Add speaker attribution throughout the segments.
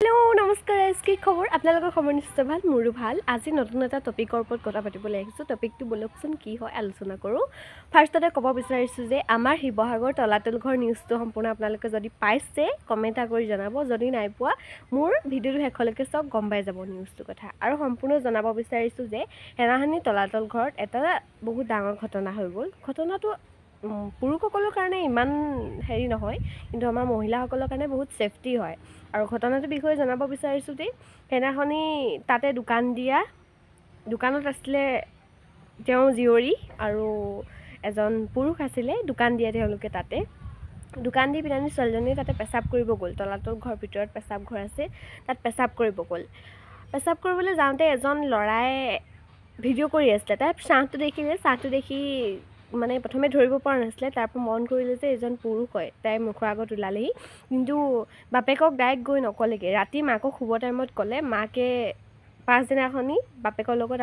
Speaker 1: Hello' নমস্কাৰ কি খবৰ আপোনালোকৰ খবৰ নিশ্চয় ভাল মোৰো ভাল আজি নতুন এটা টপিকৰ ওপৰত কথা পাতিবলৈ আহিছোঁ টপিকটো বলকচোন কি হয় আলোচনা কৰোঁ ফাৰ্ষ্টতে ক'ব বিচাৰিছোঁ যে আমাৰ শিৱসাগৰ তলাতল ঘৰ নিউজটো সম্পূৰ্ণ আপোনালোকে যদি পাইছে কমেণ্ট কৰি জনাব যদি নাই পোৱা মোৰ ভিডিঅ'টো শেষলৈকে চাওক গম পাই যাব নিউজটো কথা আৰু সম্পূৰ্ণ জনাব বিচাৰিছোঁ যে হেৰাহানি তলাতল ঘৰত এটা বহুত ডাঙৰ ঘটনা হৈ গ'ল ঘটনাটো পুৰুষসকলৰ কাৰণে ইমান হেৰি নহয় কিন্তু আমাৰ মহিলাসকলৰ কাৰণে বহুত ছেফটি হয় আৰু ঘটনাটোৰ বিষয়ে জনাব বিচাৰিছোঁ যে সেইদিনাখনি তাতে দোকানত আছিলে তেওঁ জীয়ৰী আৰু এজন পুৰুষ আছিলে দোকান দিয়ে তেওঁলোকে তাতে দোকান দি পিনে ছোৱালীজনী তাতে পেচাব কৰিব গ'ল তলাতল ঘৰৰ ভিতৰত পেচাব ঘৰ আছে তাত পেচাব কৰিব গ'ল পেচাব কৰিবলৈ যাওঁতে এজন ল'ৰাই ভিডিঅ' কৰি আছিলে তাত চাহটো দেখি মানে প্ৰথমে ধৰিব পৰা নাছিলে তাৰপৰা মন কৰিলে যে এজন পুৰুষ হয় তাই মুখৰ আগত ওলালেহি কিন্তু বাপেকক ডাইৰেক্ট গৈ নক'লেগৈ ৰাতি মাকক শুব টাইমত ক'লে মাকে পাছদিনাখনি বাপেকৰ লগত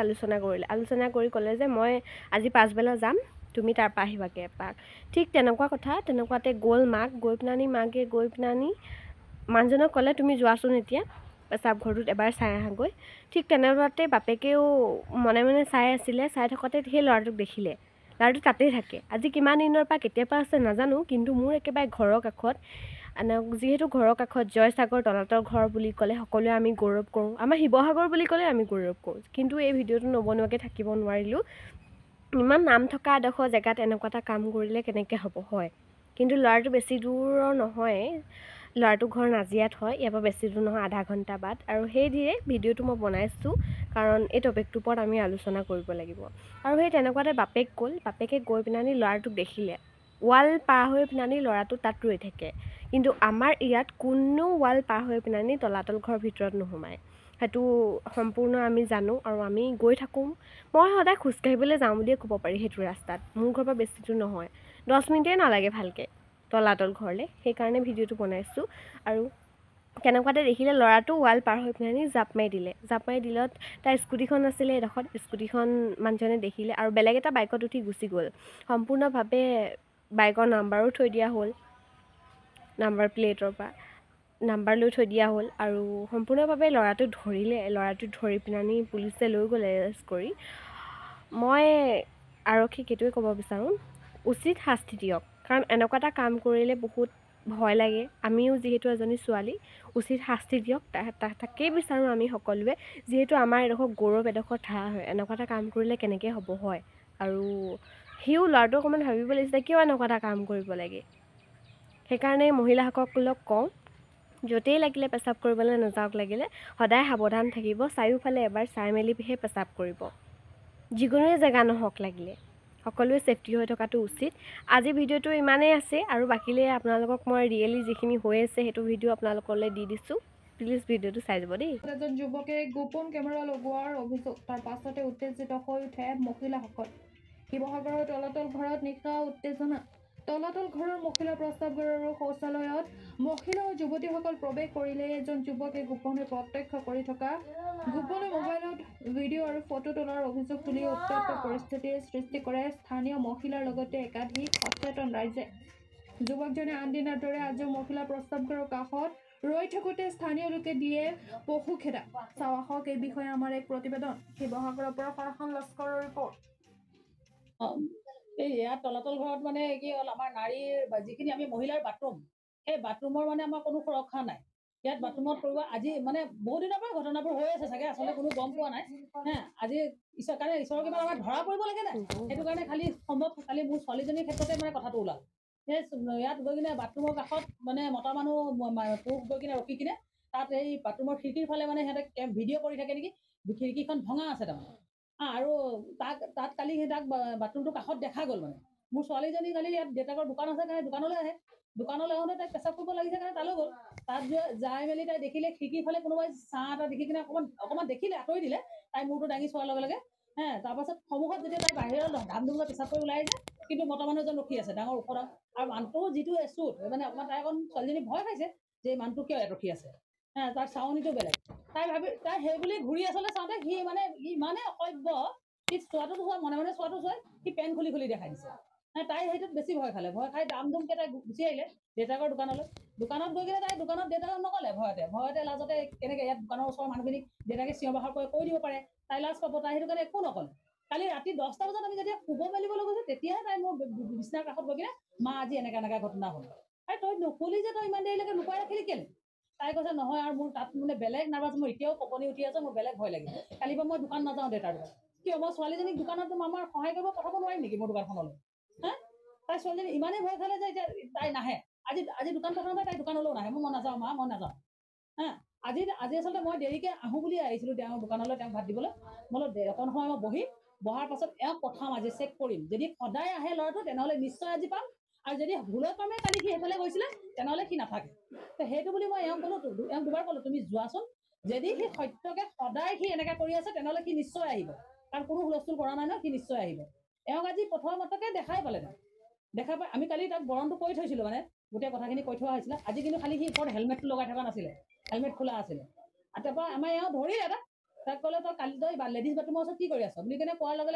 Speaker 1: আলোচনা কৰি ক'লে যে মই আজি পাছবেলা যাম তুমি তাৰপৰা আহিবাগৈ এপাক ঠিক তেনেকুৱাতে গ'ল মাকে গৈ পিনানি মানুহজনক ক'লে তুমি যোৱাচোন এতিয়া পেচাব ঘৰটোত এবাৰ চাই আহাগৈ ঠিক তেনেকুৱাতে বাপেকেও মনে মনে চাই আছিলে চাই থকাতে সেই ল'ৰাটোক দেখিলে ল'ৰাটো তাতেই থাকে আজি কিমান দিনৰ পৰা কেতিয়াৰ পৰা আছে নাজানো কিন্তু মোৰ একেবাৰে ঘৰৰ কাষত যিহেতু ঘৰৰ কাষত জয়সাগৰ তলাতল ঘৰ বুলি ক'লে সকলোৱে আমি গৌৰৱ কৰোঁ আমাৰ শিৱসাগৰ বুলি ক'লে আমি গৌৰৱ কৰোঁ কিন্তু এই ভিডিঅ'টো নবনোৱাকৈ থাকিব নোৱাৰিলোঁ ইমান নাম থকা এডোখৰ জেগাত এনেকুৱা এটা কাম কৰিলে কেনেকৈ হ'ব হয় কিন্তু ল'ৰাটো বেছি দূৰৰ নহয় ল'ৰাটো ঘৰ নাজিৰাত হয় ইয়াৰ পৰা বেছি দূৰ নহয় আধা ঘণ্টা বাট আৰু সেইদৰে ভিডিঅ'টো মই বনাইছোঁ কাৰণ এই টপিকটোৰ ওপৰত আমি আলোচনা কৰিব লাগিব আৰু সেই তেনেকুৱাতে বাপেকে গৈ পিনানি ল'ৰাটোক দেখিলে ৱাল পাৰ হৈ পিনানি ল'ৰাটো তাত ৰৈ থাকে কিন্তু আমাৰ ইয়াত কোনো ৱাল পাৰ হৈ পিনানি তলাতল ঘৰৰ ভিতৰত নোসোমায় সেইটো সম্পূৰ্ণ আমি জানো আৰু আমি গৈ থাকোঁ মই সদায় খোজকাঢ়িবলৈ যাওঁ বুলিয়ে ক'ব পাৰি সেইটো ৰাস্তাত মোৰ ঘৰৰ পৰা বেছি দূৰ নহয় 10 মিনিটেই নালাগে ভালকৈ তলাতল ঘৰলৈ সেইকাৰণে ভিডিঅ'টো বনাইছোঁ আৰু কেনেকুৱাতে দেখিলে ল'ৰাটো ৱাল পাৰ হৈ পিনানি জাপ মাৰি দিলত তাৰ স্কুটিখন আছিলে এডোখৰত স্কুটিখন মানুহজনে দেখিলে আৰু বেলেগ এটা বাইকত উঠি গুচি গ'ল সম্পূৰ্ণভাৱে বাইকৰ নাম্বাৰো থৈ দিয়া হ'ল নাম্বাৰ প্লেটৰ পৰা নাম্বাৰ লৈ থৈ দিয়া হ'ল আৰু সম্পূৰ্ণভাৱে ল'ৰাটো ধৰি পিনানি পুলিচে লৈ গ'ল এৰেষ্ট কৰি মই আৰক্ষীক এইটোৱে ক'ব বিচাৰোঁ উচিত শাস্তি দিয়ক কাৰণ এনেকুৱা এটা কাম কৰিলে বহুত ভয় লাগে আমিও যিহেতু এজনী ছোৱালী উচিত শাস্তি দিয়ক তাকেই বিচাৰোঁ আমি সকলোৱে যিহেতু আমাৰ এডোখৰ গৌৰৱ এডোখৰ ঠাই হয় এনেকুৱা এটা কাম কৰিলে কেনেকৈ হ'ব হয় আৰু সিও ল'ৰাটো অকণমান ভাবিব লাগিছিলে কিয় এনেকুৱা এটা কাম কৰিব লাগে সেইকাৰণে মহিলাসকলক কওঁ য'তেই লাগিলে পেচাব কৰিবলৈ নাযাওক লাগিলে সদায় সাৱধান থাকিব চাৰিওফালে এবাৰ চাই মেলিহে পেচাব কৰিব যিকোনোৱে জেগা নহওক লাগিলে সকলোৱে ছেফটি হৈ থকাটো উচিত আজি ভিডিঅ'টো ইমানেই আছে আৰু বাকীলে আপোনালোকক মই ৰিয়েলি যিখিনি হৈ আছে সেইটো ভিডিঅ' আপোনালোকলৈ দি দিছোঁ প্লিজ ভিডিঅ'টো চাই যাব দেই
Speaker 2: এজন যুৱকে গোপন কেমেৰা লগোৱাৰ অভিযোগ তাৰ পাছতে উত্তেজিত হৈ উঠে মহিলাসকল শিৱসাগৰৰ তলাতল ঘৰত নিশা উত্তেজনা তলাতল ঘৰৰ মহিলা প্ৰস্ৰাৱগাৰ আৰু শৌচালয়ত মহিলা আৰু যুৱতীসকল প্ৰৱেশ কৰিলে এজন যুৱকে গোপনে প্ৰত্যক্ষ কৰি থকা গোপনে মোবাইলত ভিডিঅ' আৰু ফটো তোলাৰ অভিযোগ তুলি উত্তপ্ত পৰিস্থিতিৰ সৃষ্টি কৰে স্থানীয় মহিলাৰ লগতে একাধিক সচেতন ৰাইজে যুৱকজনে আনদিনাৰ দৰে আজিও মহিলা প্ৰস্ৰাৱগাৰৰ কাষত ৰৈ থাকোঁতে স্থানীয় লোকে দিয়ে পশু খেদা চাওঁ আহক এই বিষয়ে আমাৰ এক প্ৰতিবেদন শিৱসাগৰৰ পৰা ফাৰহান লস্কৰৰ ৰিপৰ্ট
Speaker 3: এই ইয়াত তলাতল ঘৰত মানে কি হ'ল আমাৰ নাৰীৰ যিখিনি আমি মহিলাৰ বাথৰুম সেই বাথৰুমৰ মানে আমাৰ কোনো সুৰক্ষা নাই ইয়াত বাথৰুমত কৰিব আজি মানে বহুত দিনৰ পৰা ঘটনাবোৰ হৈ আছে চাগে আচলতে কোনো গম পোৱা নাই আজি ঈশ্বৰৰ কিবা আমাৰ ধৰা পৰিব লাগে নাই সেইটো কাৰণে খালি সম্ভৱ খালি মোৰ ছোৱালীজনীৰ ক্ষেত্ৰতে মানে কথাটো ওলাল ইয়াত গৈ কিনে বাথৰুমৰ কাষত মানে মতা মানুহ পুৰুষ গৈ কিনে ৰখি কিনে তাত এই বাথৰুমৰ খিৰিকীৰ ফালে মানে সিহঁতে ভিডিঅ' কৰি থাকে নেকি খিৰিকীখন ভঙা আছে তাৰমানে আৰু তাত কালি তাক বাথৰুমটোৰ কাষত দেখা গ'ল মানে মোৰ ছোৱালীজনী কালি ইয়াত দেউতাকৰ দোকান আছে কাৰণে দোকানলৈ আহোঁতে তাই পেচাব কৰিব লাগিছে কাৰণে তালৈ গ'ল তাত যাই মেলি তাই দেখিলে খিৰিকীৰ ফালে কোনোবাই ছাঁ এটা দেখি কিনে অকণমান দেখিলে আঁতৰি দিলে তাই মূৰটো দাঙি চোৱাৰ লগে লগে তাৰপাছত সন্মুখত যেতিয়া তাই বাহিৰত ধাম ধুমকৈ পেচাব কৰি ওলাই আহিছে কিন্তু মতা মানুহ এজন ৰখি আছে ডাঙৰ ওখ আৰু মানুহটো যিটো এচুট মানে অকণমান তাই অকণ ছোৱালীজনী ভয় খাইছে যে মানুহটো কিয় ইয়াত ৰখি আছে তাৰ চাৱনিটো বেলেগ তাই সেই বুলি ঘূৰি আচলতে চাওঁতে সি ইমানে অসভ্য সি চোৱাটো চোৱা মনে মনে চোৱাটো চোৱাই সি পেন খুলি খুলি দেখাই দিছে তাই সেইটোত বেছি ভয় খালে ভয় খাই দাম ধুমকৈ তাই গুচি আহিলে দেউতাকৰ দোকানলৈ দোকানত গৈ কিনে তাই দোকানত দেউতাকক নক'লে ভয়তে লাজতে কেনেকৈ ইয়াত দোকানৰ ওচৰৰ মানুহখিনিক দেউতাকে চিঞৰ বাখৰ কৰি কৈ দিব পাৰে, তাই লাজ পাব, তাই সেইটো কাৰণে একো নক'লে। কালি ৰাতি 10টা বজাত আমি যেতিয়া শুব মেলিবলৈ গৈছোঁ তেতিয়াহে তাই মোৰ বিচনাৰ কাষত গৈ কিনে মা আজি এনেকা ঘটনা হ'ল। আৰু তই নুশুলি যে তই ইমান দেৰিলৈকে লুকুৱাই ৰাখিলি কেলে? তাই কৈছে নহয় আৰু মোৰ তাত মানে বেলেগ নাৰ্ভাছ, মোৰ এতিয়াও কঁপনি উঠি আছে, মোৰ বেলেগ ভয় লাগিছে। কালিৰ পৰা মই দোকান নাযাওঁ দেউতাৰ দোকান। কিয় মই ছোৱালীজনীক দোকানত আমাৰ সহায় কৰিব পঠাব নোৱাৰিম নেকি মোৰ দোকানখনলৈ? হা, তাই ছোৱালীজনী ইমানেই ভয় খালে যে এতিয়া তাই নাহে। আজি দোকান পঠাওঁ তাই দোকানলৈও নাহে, মই নাযাওঁ মা, মই নাযাওঁ। হা, আজি আচলতে মই দেৰিকৈ আহোঁ বুলি আহিছিলোঁ তেওঁৰ দোকানলৈ, তেওঁক ভাত দিবলৈ। বোলো অকণ সময় মই বহিম, বহাৰ পাছত এওঁক পঠাম, আজি চেক কৰিম। যদি সদায় আহে ল'ৰাটো তেনেহ'লে নিশ্চয় আজি পাম, আৰু যদি ভুলৰ কামে কালি সি সেইফালে গৈছিলে তেনেহ'লে সি নাথাকে। তো সেইটো বুলি মই এওঁক ক'লো, এওঁক দুবাৰ ক'লো তুমি যোৱাচোন, যদি সি সত্যকে সদায় সি এনেকৈ কৰি আছে তেনেহ'লে সি নিশ্চয় আহিব, কাৰণ কোনো হুলস্থুল কৰা নাই ন, সি নিশ্চয় আহিব। এওঁক আজি প্ৰথমতে দেখাই পালে, দেখা পাই আমি কালি তাক বৰণটো কৰি থৈছিলোঁ, মানে গোটেই কথাখিনি কৈ থোৱা হৈছিলে। আজি কিন্তু খালি সি ওপৰত হেলমেটটো লগাই থকা নাছিলে, হেলমেট খোলা আছিলে। আৰু তাৰপৰা আমাৰ এওঁ ধৰিলে তাক ক'লে তই কালি তই লেডিজ বাথৰুমৰ ওচৰত কি কৰি আছ বুলি কেনে কোৱাৰ লগে লগে